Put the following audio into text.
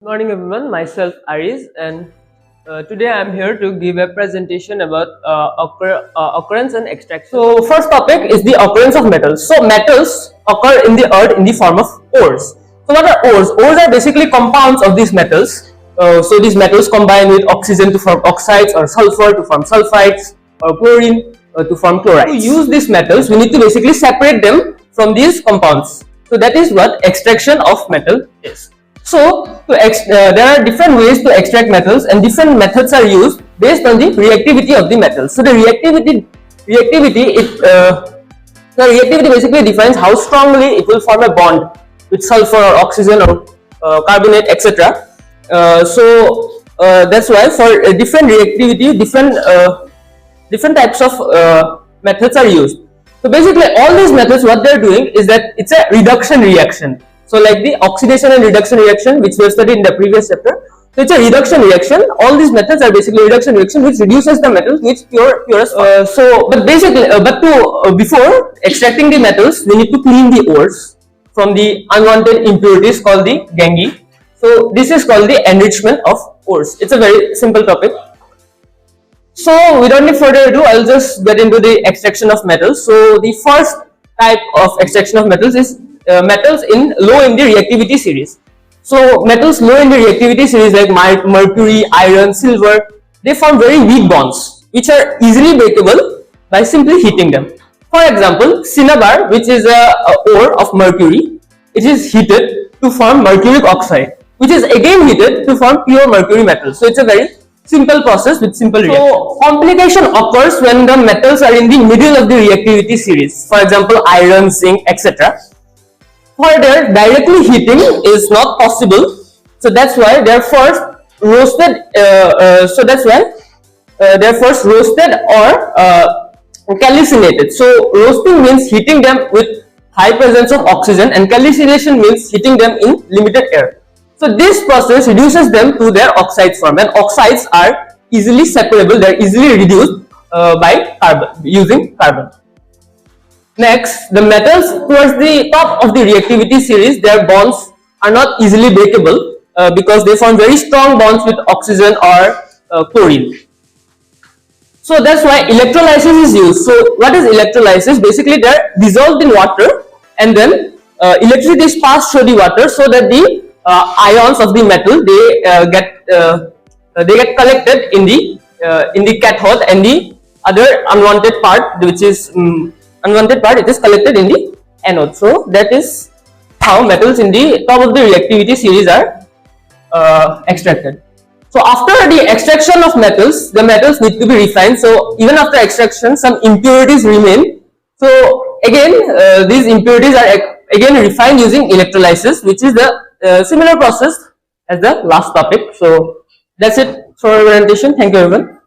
Good morning everyone, myself Aariz, and today I am here to give a presentation about occurrence and extraction. So first topic is the occurrence of metals. So metals occur in the earth in the form of ores. So what are ores? Ores are basically compounds of these metals. So these metals combine with oxygen to form oxides, or sulfur to form sulfides, or chlorine to form chlorides. To use these metals, we need to basically separate them from these compounds. So that is what extraction of metal is. So there are different ways to extract metals, and different methods are used based on the reactivity of the metals. So the reactivity basically defines how strongly it will form a bond with sulfur or oxygen or carbonate, etc. That's why for different reactivity, different types of methods are used. So basically all these methods, what they're doing is that it's a reduction reaction. So like the oxidation and reduction reaction, which we have studied in the previous chapter. So it's a reduction reaction. All these methods are basically reduction reaction, which reduces the metals which purest. Before extracting the metals, we need to clean the ores from the unwanted impurities called the gangue. So this is called the enrichment of ores. It's a very simple topic. So without any further ado, I'll just get into the extraction of metals. So the first type of extraction of metals is metals low in the reactivity series. So metals low in the reactivity series like mercury, iron, silver, they form very weak bonds which are easily breakable by simply heating them. For example, cinnabar, which is a ore of mercury, it is heated to form mercuric oxide, which is again heated to form pure mercury metal. So it's a very simple process with simple reaction. So complication occurs when the metals are in the middle of the reactivity series. For example, iron, zinc, etc. Further, directly heating is not possible, so that's why they're first roasted. They're first roasted or calcinated. So roasting means heating them with high presence of oxygen, and calcination means heating them in limited air. So this process reduces them to their oxide form, and oxides are easily separable. They're easily reduced by using carbon. Next, the metals towards the top of the reactivity series, their bonds are not easily breakable because they form very strong bonds with oxygen or chlorine. So that's why electrolysis is used. So what is electrolysis? Basically, they are dissolved in water, and then electricity is passed through the water so that the ions of the metal they get collected in the cathode, and the other unwanted part, which is it is collected in the anode. So that is how metals in the top of the reactivity series are extracted. So after the extraction of metals, the metals need to be refined. So even after extraction, some impurities remain. So again, these impurities are again refined using electrolysis, which is the similar process as the last topic. So that's it for our presentation. Thank you everyone.